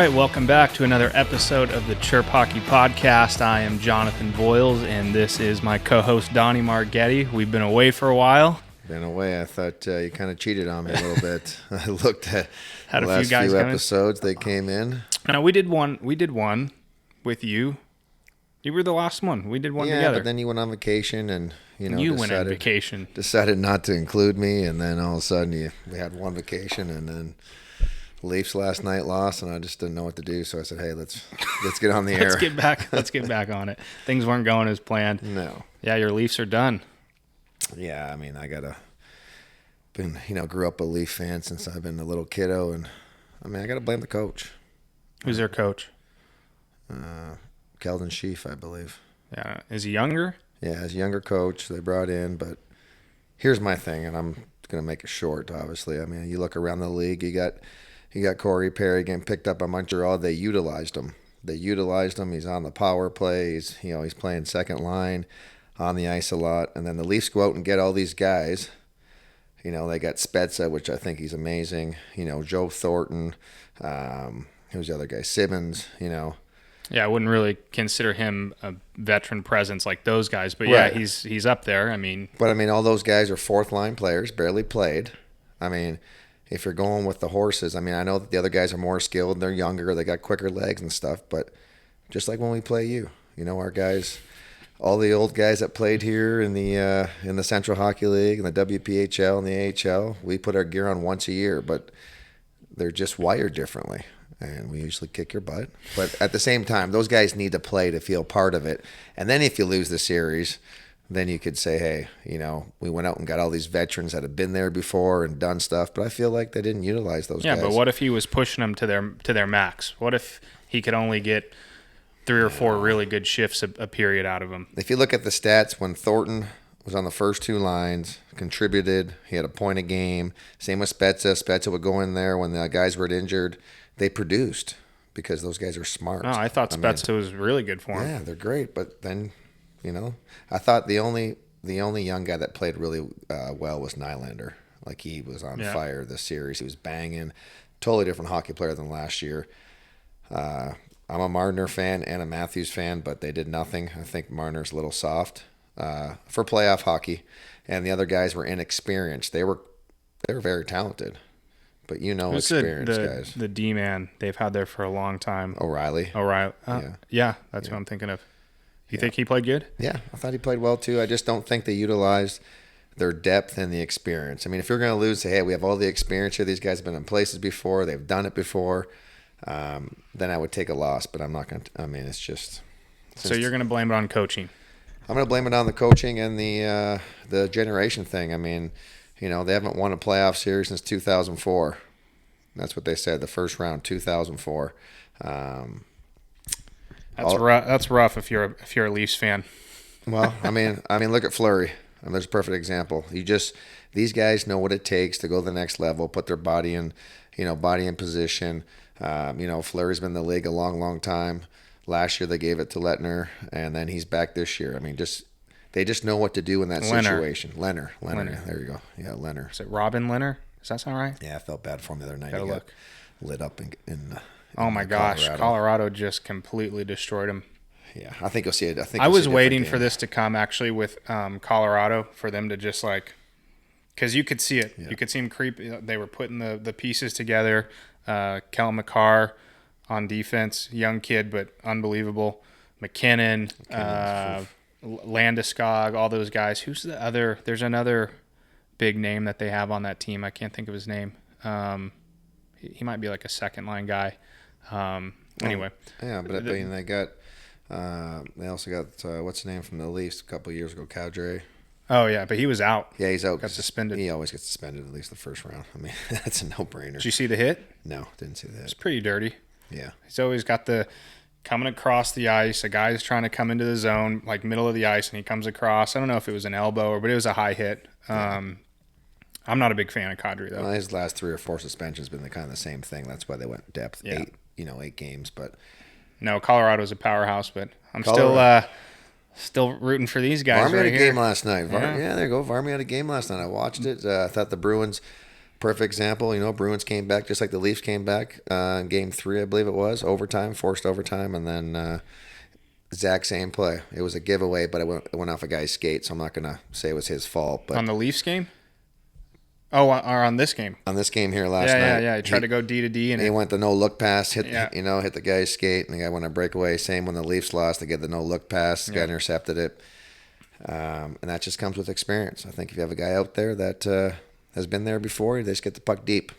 right, welcome back to another episode of the Chirp Hockey Podcast. I am Jonathan Boyles, and this is my co-host Donnie Margetti. We've been away for a while. Been away. I thought you kind of cheated on me a little bit. I looked at Had the a last few guys few come in. episodes. They came in. No, we did one. We did one with you. You were the last one. We did one together. But then you went on vacation, and you went on vacation. Decided not to include me, and then all of a sudden we had one vacation, and then Leafs last night lost, and I just didn't know what to do. So I said, "Hey, let's get on the air. Let's get back on it." Things weren't going as planned. No. Yeah, your Leafs are done. Yeah, I mean, grew up a Leaf fan since I've been a little kiddo, and I mean, I got to blame the coach. Who's their coach? Keldon Sheaf, I believe. Yeah, is he younger? Yeah, as a younger coach they brought in, but here's my thing, and I'm going to make it short, obviously. I mean, you look around the league, you got Corey Perry getting picked up by Montreal. They utilized him. He's on the power play. He's playing second line on the ice a lot. And then the Leafs go out and get all these guys. They got Spezza, which I think he's amazing. Joe Thornton. Who's the other guy? Simmons, Yeah, I wouldn't really consider him a veteran presence like those guys, but yeah, Right. he's up there. But all those guys are fourth line players, barely played. I mean, if you're going with the horses, I know that the other guys are more skilled, they're younger, they got quicker legs and stuff, but just like when we play our guys, all the old guys that played here in the Central Hockey League and the WPHL and the AHL, we put our gear on once a year, but they're just wired differently. And we usually kick your butt. But at the same time, those guys need to play to feel part of it. And then if you lose the series, then you could say, hey, we went out and got all these veterans that have been there before and done stuff. But I feel like they didn't utilize those guys. Yeah, but what if he was pushing them to their max? What if he could only get 3 or 4 really good shifts a period out of them? If you look at the stats, when Thornton was on the first 2 lines, contributed, he had a point a game. Same with Spezza. Spezza would go in there when the guys were injured. They produced because those guys are smart. No, I thought Spezza was really good for him. Yeah, they're great. But then, I thought the only young guy that played really well was Nylander. Like, he was on fire this series. He was banging. Totally different hockey player than last year. I'm a Marner fan and a Matthews fan, but they did nothing. I think Marner's a little soft for playoff hockey, and the other guys were inexperienced. They were very talented. But Who's experienced guys. The D-man they've had there for a long time. O'Reilly. Yeah, that's what I'm thinking of. You think he played good? Yeah, I thought he played well too. I just don't think they utilized their depth and the experience. If you're going to lose, say, hey, we have all the experience here. These guys have been in places before. They've done it before. Then I would take a loss, but I'm not going to. It's just. So you're going to blame it on coaching? I'm going to blame it on the coaching and the generation thing. They haven't won a playoff series since 2004. That's what they said, the first round, 2004. That's rough if you're a Leafs fan. Well, look at Fleury. There's a perfect example. These guys know what it takes to go to the next level, put their body in position. Fleury's been in the league a long, long time. Last year they gave it to Lettner, and then he's back this year. They just know what to do in that situation. Leonard. There you go. Yeah, Leonard. Is it Robin Leonard? Does that sound right? Yeah, I felt bad for him the other night. Gotta he got look. lit up in oh my gosh, Colorado just completely destroyed him. Yeah, I think you'll see it. I was waiting for this to come actually with Colorado, for them to just because you could see it. Yeah. You could see him creep. They were putting the pieces together. Kellen McCarr on defense, young kid but unbelievable. McKinnon. Landeskog, all those guys. Who's the other? There's another big name that they have on that team. I can't think of his name. He might be like a second line guy. Anyway. Yeah, but they got. They also got what's the name from the Leafs a couple of years ago, Kadri. Oh yeah, but he was out. Yeah, he's out. Got suspended. He always gets suspended at least the first round. That's a no-brainer. Did you see the hit? No, didn't see that. It's pretty dirty. Yeah. He's always got the coming across the ice. A guy's trying to come into the zone, like middle of the ice, and he comes across. I don't know if it was an elbow but it was a high hit. I'm not a big fan of Kadri, though. Well, his last 3 or 4 suspensions have been kind of the same thing. That's why they went depth. Yeah. 8 games. But no, Colorado's a powerhouse, but I'm still rooting for these guys. Varmy right had a here. game last night. Yeah, there you go. Varmy had a game last night. I watched it. I thought the Bruins perfect example. Bruins came back just like the Leafs came back in Game 3, I believe it was, overtime, forced overtime, and then exact same play. It was a giveaway, but it went off a guy's skate, so I'm not going to say it was his fault. But On the Leafs game? Oh, or on this game? On this game here last night. Yeah. He tried to go D to D. And he went the no-look pass, hit the guy's skate, and the guy went a breakaway. Same when the Leafs lost. They get the no-look pass. The guy intercepted it. And that just comes with experience. I think if you have a guy out there that has been there before, they just get the puck deep.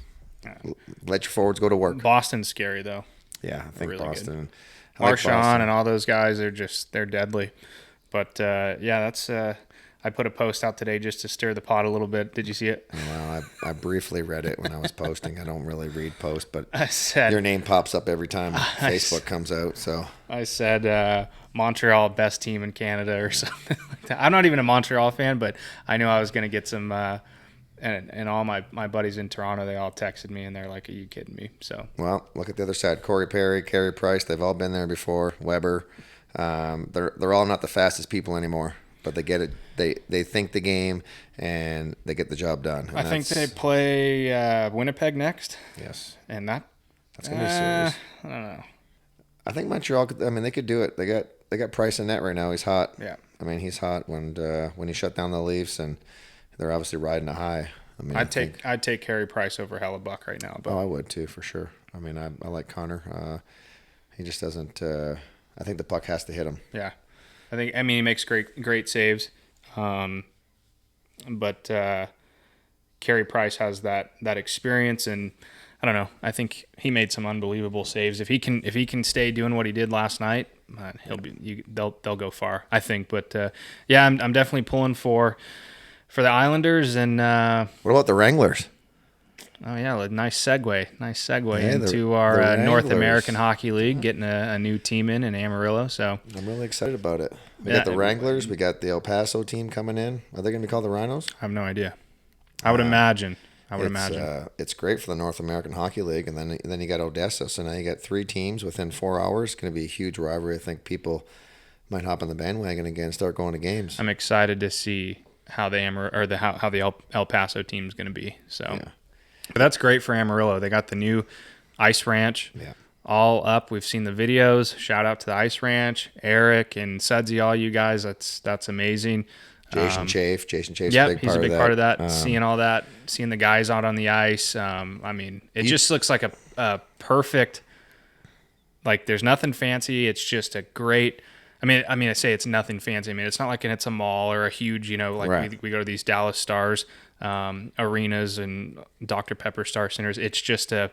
Let your forwards go to work. Boston's scary, though. Yeah, I think really Boston. Good. Marchand and all those guys they're deadly. But that's I put a post out today just to stir the pot a little bit. Did you see it? Well, I briefly read it when I was posting. I don't really read posts, but I said, your name pops up every time Facebook comes out. So I said Montreal best team in Canada or something like that. I'm not even a Montreal fan, but I knew I was going to get some. And all my buddies in Toronto, they all texted me and they're like, "Are you kidding me?" So well, look at the other side. Corey Perry, Carey Price, they've all been there before. Weber, they're all not the fastest people anymore, but they get it. They think the game and they get the job done. I think they play Winnipeg next. Yes, and that's gonna be serious. I don't know. I think Montreal could. I mean, they could do it. They got Price in net right now. He's hot. Yeah. I mean, he's hot when he shut down the Leafs, and they're obviously riding a high. I mean, I'd take Carey Price over Hellebuck right now. But I would too, for sure. I mean, I like Connor. He just doesn't. I think the puck has to hit him. Yeah, he makes great saves, but Carey Price has that experience, and I don't know. I think he made some unbelievable saves. If he can stay doing what he did last night, they'll go far. I think. But I'm definitely pulling for the Islanders. And what about the Wranglers? Oh yeah, nice segue into our North American Hockey League, getting a new team in Amarillo. So I'm really excited about it. We got the Wranglers, we got the El Paso team coming in. Are they going to be called the Rhinos? I have no idea. I would imagine. It's great for the North American Hockey League, and then you got Odessa. So now you got 3 teams within 4 hours. It's going to be a huge rivalry. I think people might hop on the bandwagon again and start going to games. I'm excited to see how the El Paso team is going to be. So. Yeah. But that's great for Amarillo. They got the new ice ranch all up. We've seen the videos. Shout out to the ice ranch, Eric and Sudsy, all you guys. That's amazing. Jason Chafe. Jason's he's a big part of that. Seeing all that, seeing the guys out on the ice. It just looks like a perfect. Like there's nothing fancy. It's just a great. I say it's nothing fancy. It's not like it's a mall or a huge. We go to these Dallas Stars. Arenas and Dr. Pepper Star Centers. It's just a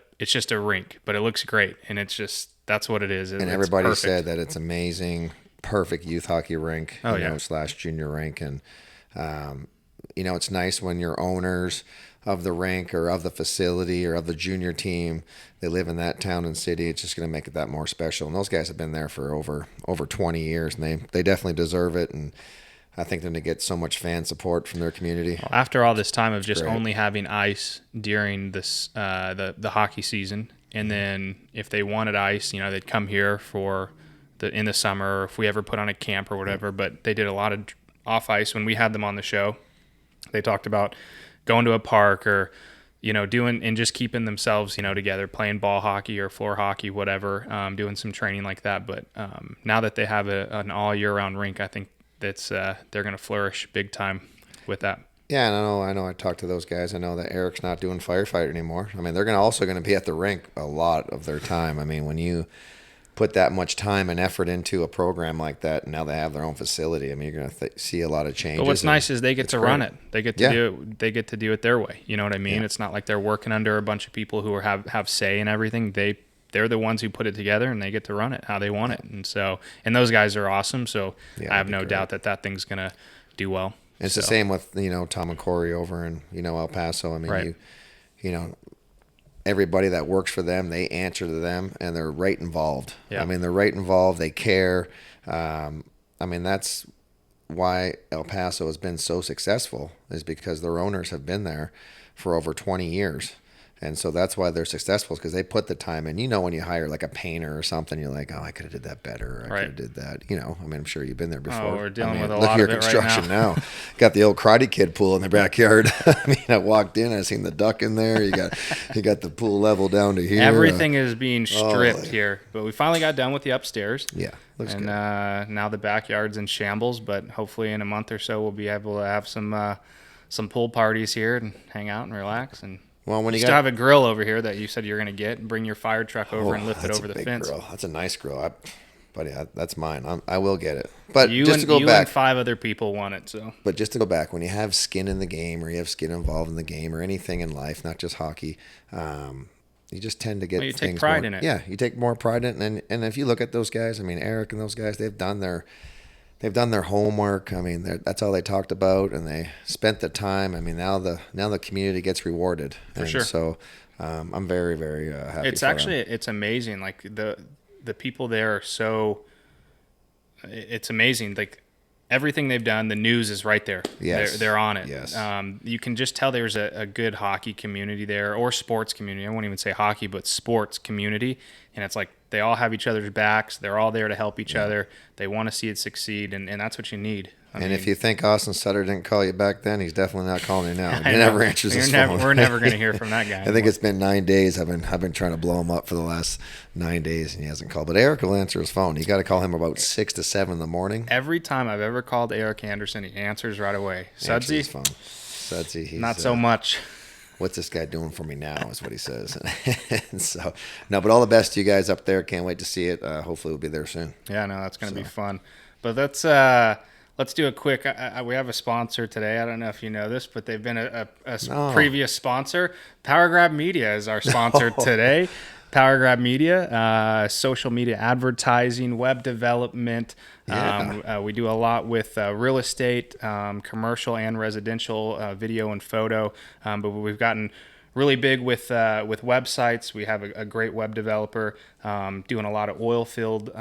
rink, but it looks great, and that's what it is. And everybody said that it's amazing, perfect youth hockey rink, / junior rink, and it's nice when your owners of the rink or of the facility or of the junior team, they live in that town and city. It's just going to make it that more special. And those guys have been there for over 20 years, and they definitely deserve it. And I think them to get so much fan support from their community. Well, after all this time of just only having ice during this the hockey season, and then if they wanted ice, they'd come here for in the summer, or if we ever put on a camp or whatever. But they did a lot of off ice when we had them on the show. They talked about going to a park or doing and just keeping themselves together, playing ball hockey or floor hockey, whatever, doing some training like that. But now that they have an all year round rink, I think they're going to flourish big time with that. Yeah, and I know. I talked to those guys. I know that Eric's not doing firefighter anymore. They're also going to be at the rink a lot of their time. When you put that much time and effort into a program like that, and now they have their own facility, you're going to see a lot of changes. But what's nice is they get to run it. They get to do it. They get to do it their way. You know what I mean? Yeah. It's not like they're working under a bunch of people who have say in everything. They're the ones who put it together, and they get to run it how they want it. And those guys are awesome. So I have no doubt that thing's going to do well. It's the same with, Tom and Corey over in, El Paso. Right. Everybody that works for them, they answer to them, and they're right involved. Yeah. They're right involved. They care. That's why El Paso has been so successful, is because their owners have been there for over 20 years. And so that's why they're successful, because they put the time in. You know, when you hire like a painter or something, you're like, oh, I could have did that better. Or I Right. could have did that. You know, I mean, I'm sure you've been there before. Oh, we're dealing with a look lot at your of it right construction now. now. Got the old Karate Kid pool in the backyard. I mean, I walked in, I seen the duck in there. You got the pool level down to here. Everything is being stripped yeah. here, but we finally got done with the upstairs. Yeah, looks And good. now the backyard's in shambles, but hopefully in a month or so we'll be able to have some pool parties here and hang out and relax. And Well, when you you still got have a grill over here that you said you're going to get and bring your fire truck over and lift it that's over a the big fence. grill. That's a nice grill. Buddy, that's mine. I will get it. But You just and to go you back, and 5 other people want it, so But just to go back, when you have skin in the game, or you have skin involved in the game, or anything in life, not just hockey, you just tend to get you take things pride more, in it. Yeah, you take more pride in it. And if you look at those guys, I mean, Eric and those guys, they've done their homework. I mean, that's all they talked about, and they spent the time. I mean, now the community gets rewarded. For sure. So I'm very, very happy. it's for actually them. it's amazing. Like the people there are so. It's amazing. Like everything they've done, the news is right there. Yes. They're on it. Yes. You can just tell there's a good hockey community there, or sports community. I won't even say hockey, but sports community. And it's like they all have each other's backs. They're all there to help each other. They want to see it succeed, and that's what you need. I mean, If you think Austin Sutter didn't call you back then, he's definitely not calling you now. He I know. never answers his phone. We're never going to hear from that guy. I think it's been 9 days. I've been trying to blow him up for the last 9 days, and he hasn't called. But Eric will answer his phone. You got to call him about 6 to 7 in the morning. Every time I've ever called Eric Anderson, he answers right away. Answer his Sudsy, phone. Sudsy, he's not so much. What's this guy doing for me now? Is what he says. And so no, but all the best to you guys up there. Can't wait to see it. Hopefully, we'll be there soon. Yeah, no, that's going to be fun. But let's do a quick. We have a sponsor today. I don't know if you know this, but they've been a previous sponsor. Power Grab Media is our sponsor today. Power Grab Media, social media advertising, web development. Yeah. We do a lot with real estate, commercial and residential, video and photo. But we've gotten really big with websites. We have a great web developer doing a lot of oil field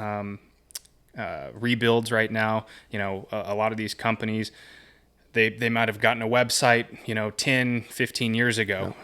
rebuilds right now. You know, a lot of these companies, they might have gotten a website, 10, 15 years ago.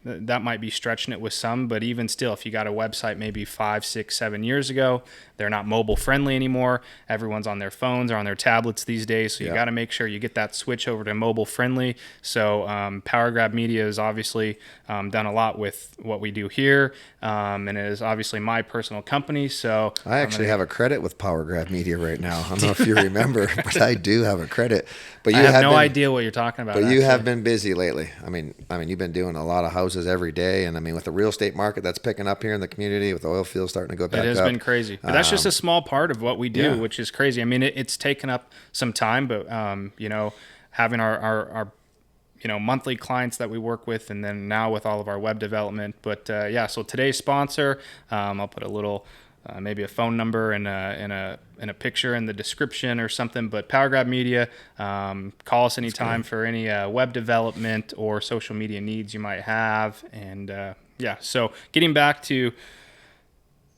That might be stretching it with some, but even still, if you got a website maybe 5, 6, 7 years ago, they're not mobile friendly anymore. Everyone's on their phones or on their tablets these days, so you got to make sure you get that switch over to mobile friendly. So Power Grab Media has obviously done a lot with what we do here, and it is obviously my personal company. So I actually have a credit with Power Grab Media right now. I don't know if you remember, but I do have a credit. But I have no idea what you're talking about. But you have been busy lately. I mean, you've been doing a lot of houses every day, and I mean, with the real estate market that's picking up here in the community, with the oil fields starting to go back up. It has been crazy. But that's just a small part of what we do, which is crazy. I mean, it's taken up some time, but having our monthly clients that we work with, and then now with all of our web development. But so today's sponsor, I'll put a little maybe a phone number and a picture in the description or something. But Power Grab Media, call us anytime for any web development or social media needs you might have. And so getting back to.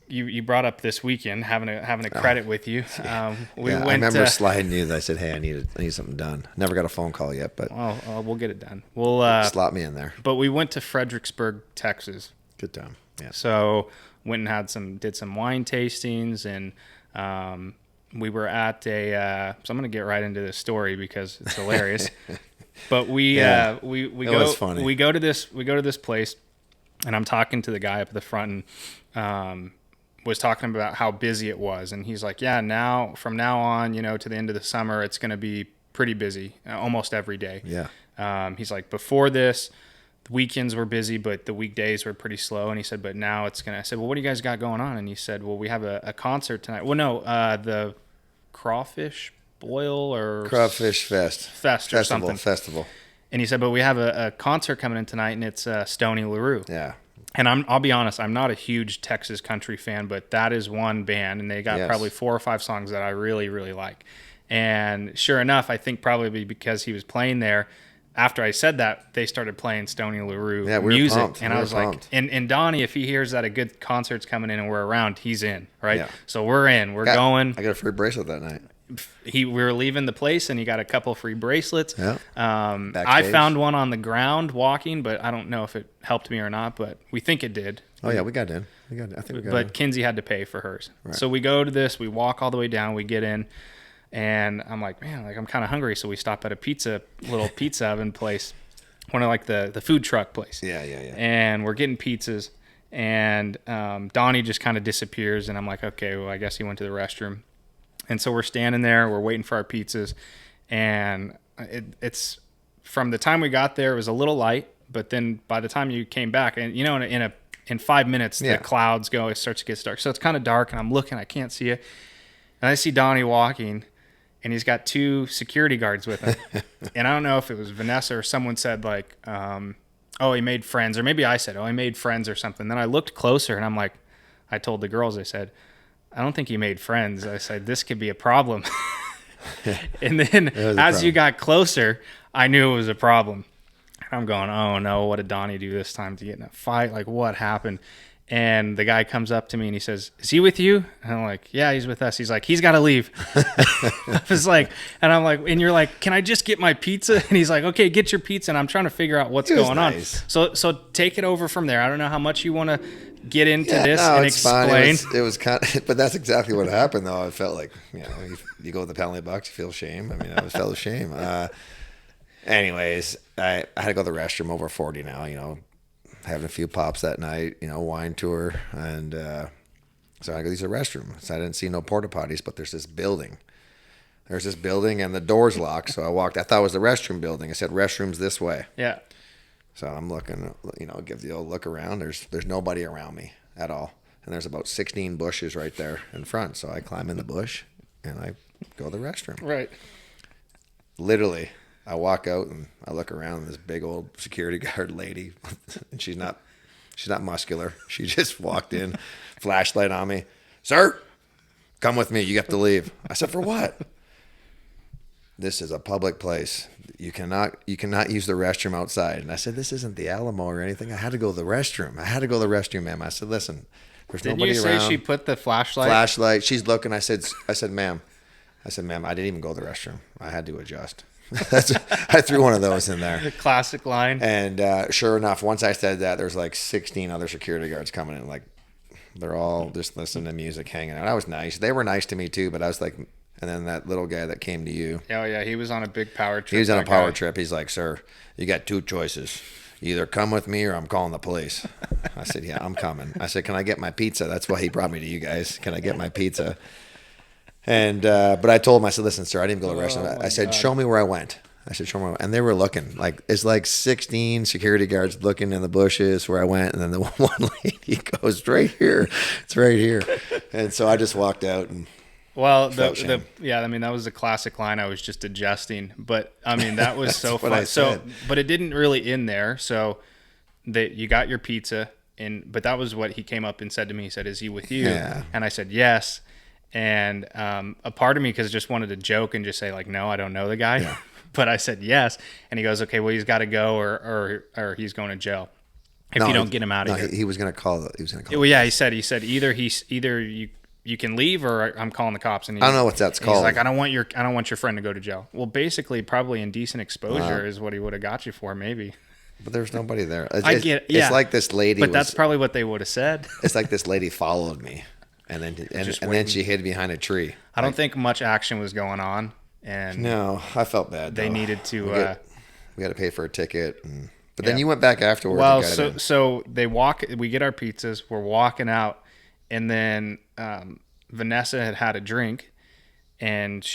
You brought up this weekend having a credit with you. I remember sliding you. I said, "Hey, I need something done." Never got a phone call yet, but we'll get it done. We'll slot me in there. But we went to Fredericksburg, Texas. Good time. Yeah. So went and did some wine tastings, and we were at so I'm gonna get right into this story because it's hilarious. But we go to this place, and I'm talking to the guy up at the front, and was talking about how busy it was, and he's like, now from now on, to the end of the summer, it's going to be pretty busy almost every day. Yeah. He's like, before this, the weekends were busy, but the weekdays were pretty slow. And he said, but now it's going to, I said, well, what do you guys got going on? And he said, well, we have a concert tonight. Well, no, the Crawfish Boil or Crawfish Fest or something. Festival. And he said, but we have a concert coming in tonight, and it's Stoney LaRue. Yeah. And I'll be honest, I'm not a huge Texas country fan, but that is one band, and they got probably 4 or 5 songs that I really, really like. And sure enough, I think probably because he was playing there, after I said that, they started playing Stoney LaRue music. Pumped. And I was like, and Donnie, if he hears that a good concert's coming in and we're around, he's in, right? Yeah. So we're in. We're going. I got a free bracelet that night. We were leaving the place, and he got a couple free bracelets. Yeah. I found one on the ground walking, but I don't know if it helped me or not, but we think it did. Oh, yeah, we got in. I think we got in. But Kinsey had to pay for hers. Right. So we go to this, we walk all the way down, we get in, and I'm like, man, like I'm kind of hungry. So we stop at a little pizza oven place, one of like the food truck place. Yeah. And we're getting pizzas, and Donnie just kind of disappears, and I'm like, okay, well, I guess he went to the restroom. And so we're standing there, we're waiting for our pizzas, and it's from the time we got there, it was a little light, but then by the time you came back, and you know, in 5 minutes, the clouds go, it starts to get dark. So it's kind of dark, and I'm looking, I can't see it. And I see Donnie walking, and he's got 2 security guards with him. And I don't know if it was Vanessa or someone said like, oh, he made friends, or maybe I said, oh, he made friends or something. Then I looked closer, and I'm like, I told the girls, I said, I don't think he made friends. I said, this could be a problem. And then as you got closer, I knew it was a problem. I'm going, oh no, what did Donnie do this time to get in a fight? Like, what happened? And the guy comes up to me and he says, is he with you? And I'm like, yeah, he's with us. He's like, he's got to leave. I was like, and I'm like, and you're like, can I just get my pizza? And he's like, okay, get your pizza. And I'm trying to figure out what's going on. So take it over from there. I don't know how much you want to get into this and explain. It was kind of, but that's exactly what happened though. I felt like, you go with the penalty box, you feel shame. I mean, I felt shame. Anyways, I had to go to the restroom, over 40 now, having a few pops that night, wine tour. And so I go use the restroom. So I didn't see no porta potties, but there's this building. And the door's locked. So I thought it was the restroom building. I said, restrooms this way. Yeah. So I'm looking, give the old look around. There's nobody around me at all. And there's about 16 bushes right there in front. So I climb in the bush and I go to the restroom. Right. Literally, I walk out and I look around, and this big old security guard lady, and she's not muscular. She just walked in, flashlight on me. Sir, come with me. You have to leave. I said, for what? This is a public place. You cannot use the restroom outside. And I said, this isn't the Alamo or anything. I had to go to the restroom. Ma'am. I said, listen, there's nobody around. Didn't you say she put the flashlight? Flashlight. She's looking. I said, ma'am, I didn't even go to the restroom. I had to adjust. I threw one of those in there. Classic line. And sure enough, once I said that, there's like 16 other security guards coming in. Like, they're all just listening to music, hanging out. I was nice. They were nice to me too, but I was like, and then that little guy that came to you. Oh, yeah. He was on a big power trip. He was on a power trip. He's like, sir, you got 2 choices. You either come with me or I'm calling the police. I said, yeah, I'm coming. I said, can I get my pizza? That's why he brought me to you guys. Can I get my pizza? And but I told him, I said, listen, sir, I didn't go to the restaurant. I said, show me where I went. Show me where I went. And they were looking. Like, it's like 16 security guards looking in the bushes where I went. And then the one lady goes, right here. It's right here. And so I just walked out and that was a classic line. I was just adjusting. But, I mean, that was so fun. But it didn't really end there. So you got your pizza. But that was what he came up and said to me. He said, is he with you? Yeah. And I said, yes. And a part of me just wanted to joke and just say, like, no, I don't know the guy. Yeah. But I said yes. And he goes, okay, well, he's got to go or he's going to jail if you don't get him out of here. He was going to call. Well, yeah, he said either you can leave or I'm calling the cops. And I don't know what that's called. He's like, I don't want your friend to go to jail. Well, basically, probably indecent exposure is what he would have got you for, maybe. But there's nobody there. It's like this lady. But that's probably what they would have said. It's like this lady followed me, and then she hid behind a tree. I don't think much action was going on. And no, I felt bad. They needed to. We got to pay for a ticket, but then you went back afterwards. Well, so they walk. We get our pizzas. We're walking out, and then Vanessa had a drink, and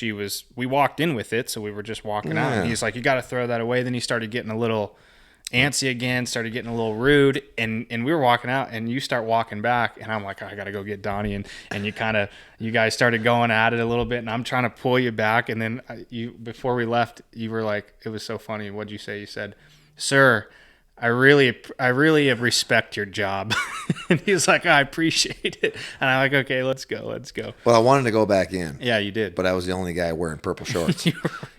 we walked in with it, so we were just walking out. And he's like, "You got to throw that away." Then he started getting a little antsy again, started getting a little rude, and we were walking out, and you start walking back, and I'm like, I gotta go get Donnie, and you guys started going at it a little bit, and I'm trying to pull you back, and then before we left, you were like, it was so funny. What'd you say? You said, sir, I really respect your job. And he's like, I appreciate it. And I'm like, okay, let's go. Well, I wanted to go back in. Yeah, you did. But I was the only guy wearing purple shorts.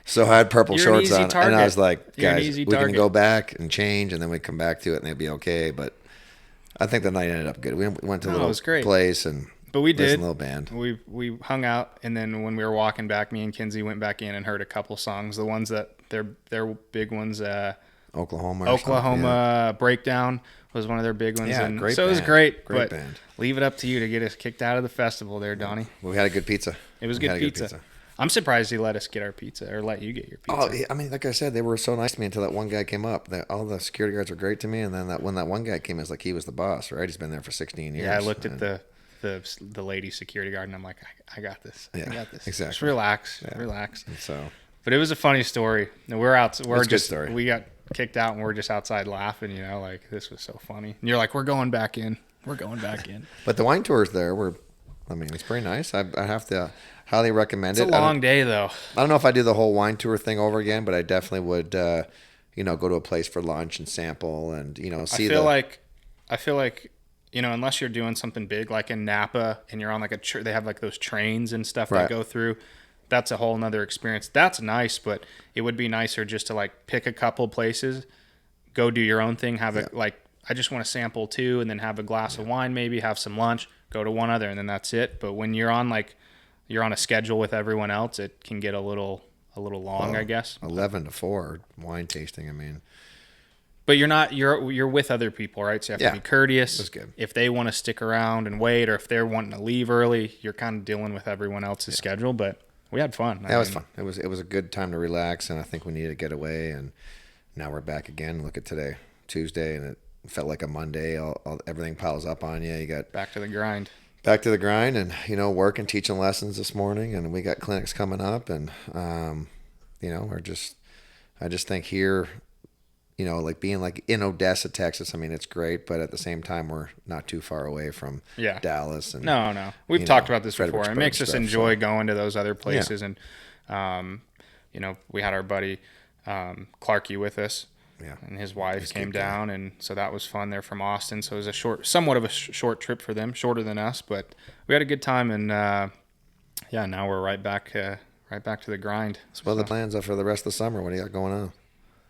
So I had purple You're an shorts easy on. target. And I was like, You're an guys, easy we can target. go back and change, and then we come back to it, and they'd be okay. But I think the night ended up good. We went to a it little was great. place and But we listened did. to a little band. We hung out, and then when we were walking back, me and Kinsey went back in and heard a couple songs. The ones that they're big ones. Oklahoma Breakdown was one of their big ones. Yeah, and great so it was band. great. Great but band. leave it up to you to get us kicked out of the festival there, Donnie. We had a good pizza. It was We had good a pizza. I'm surprised he let us get our pizza, or let you get your pizza. Oh, yeah, I mean, like I said, they were so nice to me until that one guy came up. All the security guards were great to me, and then when that one guy came, it's like he was the boss, right? He's been there for 16 years. Yeah, I looked at the lady security guard, and I'm like, I got this. Yeah, I got this. exactly. Just relax. Yeah. Relax. And so, But it was a funny story. And we're out. It's We're a good just story. we got kicked out, and we're just outside laughing. Like this was so funny. And you're like, we're going back in. We're going back in. but the wine tours there were, I mean, it's pretty nice. I have to highly recommend It's it. a long day, though. I don't know if I do the whole wine tour thing over again, but I definitely would, go to a place for lunch and sample and, see I feel like, unless you're doing something big like in Napa and you're on like they have like those trains and stuff Right. that go through. That's a whole nother experience. That's nice, but it would be nicer just to like pick a couple places, go do your own thing, have it like, I just want to sample too, and then have a glass of wine, maybe have some lunch, go to one other, and then that's it. But when you're on a schedule with everyone else, it can get a little long, I guess. 11 to 4 wine tasting. I mean, But you're with other people, right? So you have to be courteous. That's good. If they want to stick around and wait, or if they're wanting to leave early, you're kind of dealing with everyone else's schedule. But we had fun. That was fun. It was a good time to relax, and I think we needed to get away. And now we're back again. Look at today, Tuesday, and it felt like a Monday. Everything piles up on you. You got Back to the grind. back to the grind, and work and teaching lessons this morning, and we got clinics coming up, and I just think here, like being like in Odessa, Texas. I mean, it's great, but at the same time, we're not too far away from Dallas. And No, we've talked about this before. It Fredericksburg makes us stuff, enjoy so. going to those other places, and we had our buddy Clarky with us. Yeah. And his wife He's a came good guy. down, and so that was fun. They're from Austin, so it was somewhat of a short trip for them, shorter than us, but we had a good time. And now we're right back to the grind. So what are the plans for the rest of the summer? What do you got going on?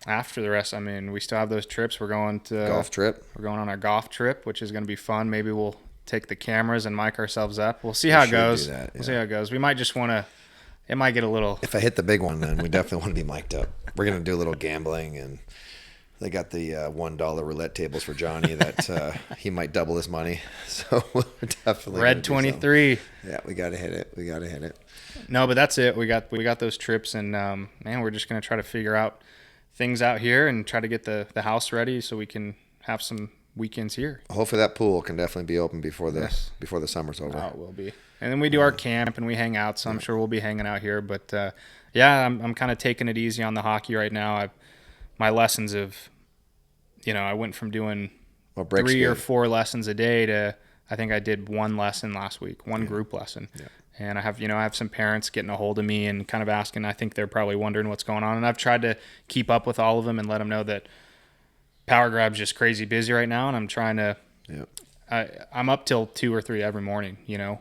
After the rest, I mean, we still have those trips. We're going to Golf trip? We're going on our golf trip, which is going to be fun. Maybe we'll take the cameras and mic ourselves up. We'll see how it should goes. do that, We'll see how it goes. We might just want to. It might get a little. If I hit the big one, then we definitely want to be mic'd up. We're going to do a little gambling, and they got the $1 roulette tables for Johnny that he might double his money. So we're definitely Red 23. Yeah, we got to hit it. No, but that's it. We got those trips, and man, we're just going to try to figure out things out here and try to get the house ready so we can have some weekends here. Hopefully that pool can definitely be open before the Yes. before the summer's over. Oh, it will be. And then we do our camp and we hang out, so I'm sure we'll be hanging out here. But I'm kind of taking it easy on the hockey right now. My lessons have, I went from doing Well, break's 3 or good. 4 lessons a day to I think I did one lesson last week, one group lesson. Yeah. And I have some parents getting a hold of me and kind of asking. I think they're probably wondering what's going on. And I've tried to keep up with all of them and let them know that Power Grab's just crazy busy right now. And I'm trying to, I'm up till 2 or 3 every morning,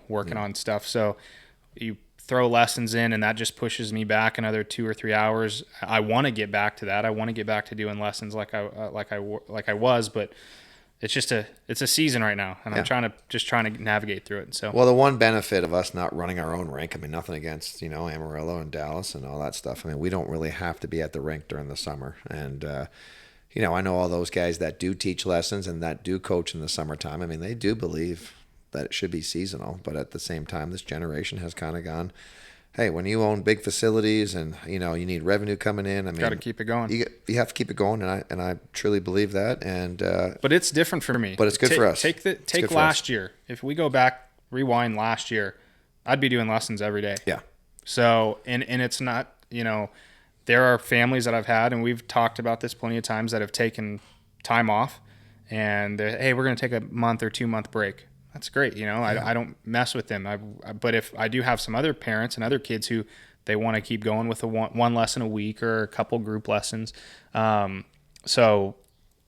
working on stuff. So you throw lessons in and that just pushes me back another 2 or 3 hours. I want to get back to that. I want to get back to doing lessons like I was, but it's a season right now, and I'm trying to navigate through it. So Well, the one benefit of us not running our own rink, I mean, nothing against, Amarillo and Dallas and all that stuff. I mean, we don't really have to be at the rink during the summer. And, I know all those guys that do teach lessons and that do coach in the summertime. I mean, they do believe that it should be seasonal. But at the same time, this generation has kind of gone, hey, when you own big facilities and, you need revenue coming in, I mean, got to keep it going. You have to keep it going, and I truly believe that. And But it's different for me. But it's good for us. Take last year. If we go back, rewind last year, I'd be doing lessons every day. Yeah. So and it's not, there are families that I've had, and we've talked about this plenty of times, that have taken time off, and hey, we're going to take a month or 2 month break. That's great. I don't mess with them. But if I do have some other parents and other kids who they want to keep going with one lesson a week or a couple group lessons. So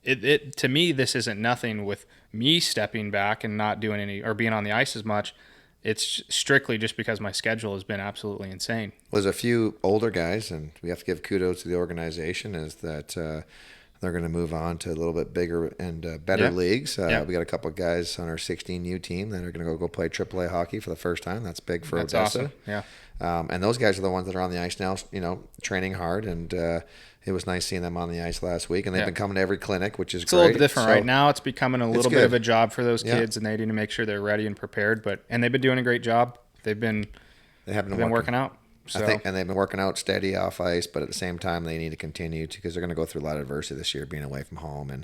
it to me, this isn't nothing with me stepping back and not doing any or being on the ice as much. It's strictly just because my schedule has been absolutely insane. Well, there's a few older guys, and we have to give kudos to the organization, is that they're going to move on to a little bit bigger and better leagues. We got a couple of guys on our 16U team that are going to go play AAA hockey for the first time. That's big for Odessa. Awesome. Yeah. And those guys are the ones that are on the ice now, training hard, and it was nice seeing them on the ice last week, and they've been coming to every clinic, which is great. It's a little different right now. It's becoming a little bit of a job for those kids, and they need to make sure they're ready and prepared. And they've been doing a great job. They've been working out. So. I think, and they've been working out steady off ice, but at the same time, they need to continue to, because they're going to go through a lot of adversity this year, being away from home. And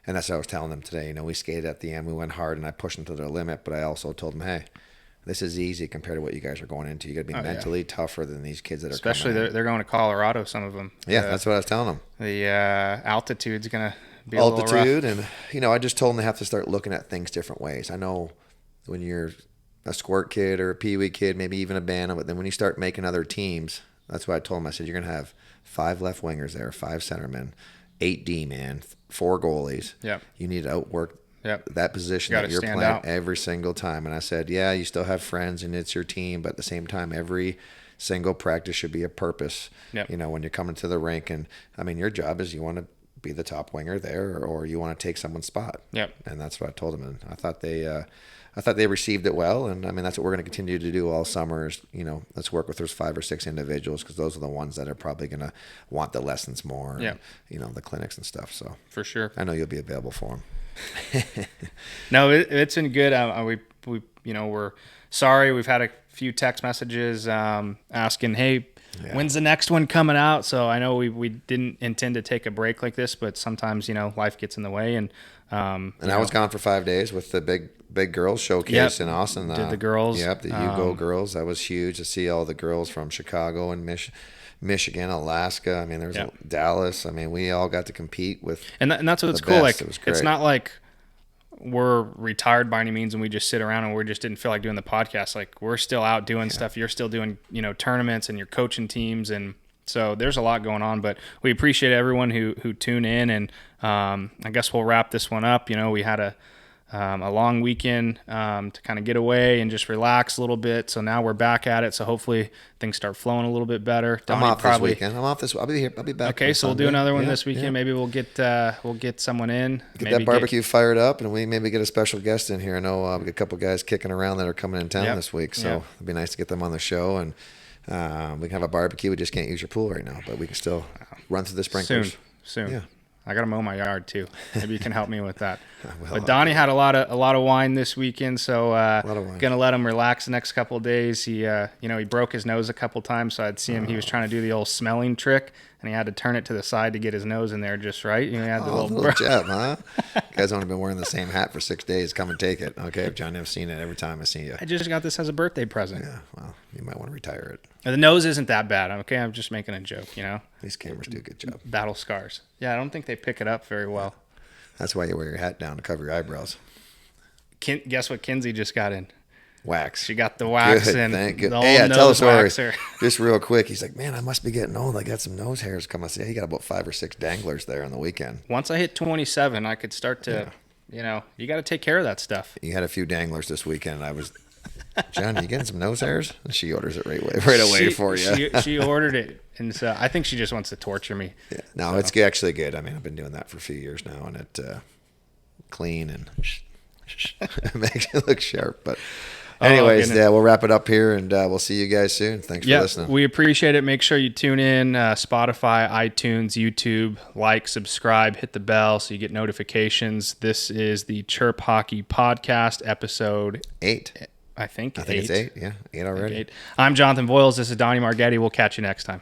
that's what I was telling them today. We skated at the end, we went hard, and I pushed them to their limit. But I also told them, hey, this is easy compared to what you guys are going into. You got to be mentally tougher than these kids that are especially coming they're going to Colorado. Some of them. Yeah, that's what I was telling them. The altitude's going to be a little rough. And I just told them they have to start looking at things different ways. I know when you're a squirt kid or a peewee kid, maybe even a bantam, but then when you start making other teams, that's what I told them. I said, you're going to have 5 left wingers there, 5 centermen, 8 D-man, 4 goalies. Yep. You need to outwork that position that you're playing out every single time. And I said, yeah, you still have friends and it's your team, but at the same time, every single practice should be a purpose. Yep. When you're coming to the rink, and I mean, your job is you want to be the top winger there, or you want to take someone's spot. Yep. And that's what I told them. And I thought they received it well. And I mean, that's what we're going to continue to do all summer is, let's work with those 5 or 6 individuals, because those are the ones that are probably going to want the lessons more, and, the clinics and stuff. So for sure, I know you'll be available for them. No, it's been good. We're sorry. We've had a few text messages asking, hey, when's the next one coming out? So I know we didn't intend to take a break like this, but sometimes, life gets in the way. And I was gone for 5 days with the big girls showcase in Austin. Did the girls. Yep, the Go girls. That was huge to see all the girls from Chicago and Michigan, Alaska. I mean, there's Dallas. I mean, we all got to compete with. And that's what's cool. Like, it's not like we're retired by any means and we just sit around and we just didn't feel like doing the podcast. Like, we're still out doing stuff. You're still doing, tournaments, and you're coaching teams. And so there's a lot going on, but we appreciate everyone who tune in. And I guess we'll wrap this one up. We had a long weekend to kind of get away and just relax a little bit. So now we're back at it. So hopefully things start flowing a little bit better. I'm off this weekend. I'll be here. I'll be back. Okay, so we'll do another one this weekend. Yeah. Maybe we'll get someone in. Get that barbecue fired up, and we maybe get a special guest in here. I know we got a couple guys kicking around that are coming in town this week, so it'd be nice to get them on the show. And we can have a barbecue. We just can't use your pool right now, but we can still run through the sprinklers. Soon. Yeah. I got to mow my yard too. Maybe you can help me with that. But Donnie had a lot of wine this weekend, so gonna let him relax the next couple of days. He he broke his nose a couple times, so I'd see him. He was trying to do the old smelling trick, and he had to turn it to the side to get his nose in there just right. He had the little jab, huh? You guys only been wearing the same hat for 6 days. Come and take it, okay? John, I've seen it every time I see you. I just got this as a birthday present. Yeah, well, you might want to retire it. The nose isn't that bad, okay? I'm just making a joke, These cameras do a good job. Battle scars. Yeah, I don't think they pick it up very well. That's why you wear your hat down to cover your eyebrows. Guess what Kinsey just got in? Wax. She got the wax in. Good. Hey, tell us story. Just real quick. He's like, man, I must be getting old. I got some nose hairs coming. I said, he got about 5 or 6 danglers there on the weekend. Once I hit 27, I could start to, you got to take care of that stuff. You had a few danglers this weekend. I was, John, you getting some nose hairs? And she orders it right away for you. She ordered it, and so I think she just wants to torture me. Yeah. No, it's actually good. I mean, I've been doing that for a few years now, and it clean and makes it look sharp. But anyways, we'll wrap it up here, and we'll see you guys soon. Thanks for listening. We appreciate it. Make sure you tune in, Spotify, iTunes, YouTube, subscribe, hit the bell so you get notifications. This is the Chirp Hockey Podcast, episode 8. I think it's 8. Yeah, 8 already. 8. I'm Jonathan Voiles. This is Donnie Margetti. We'll catch you next time.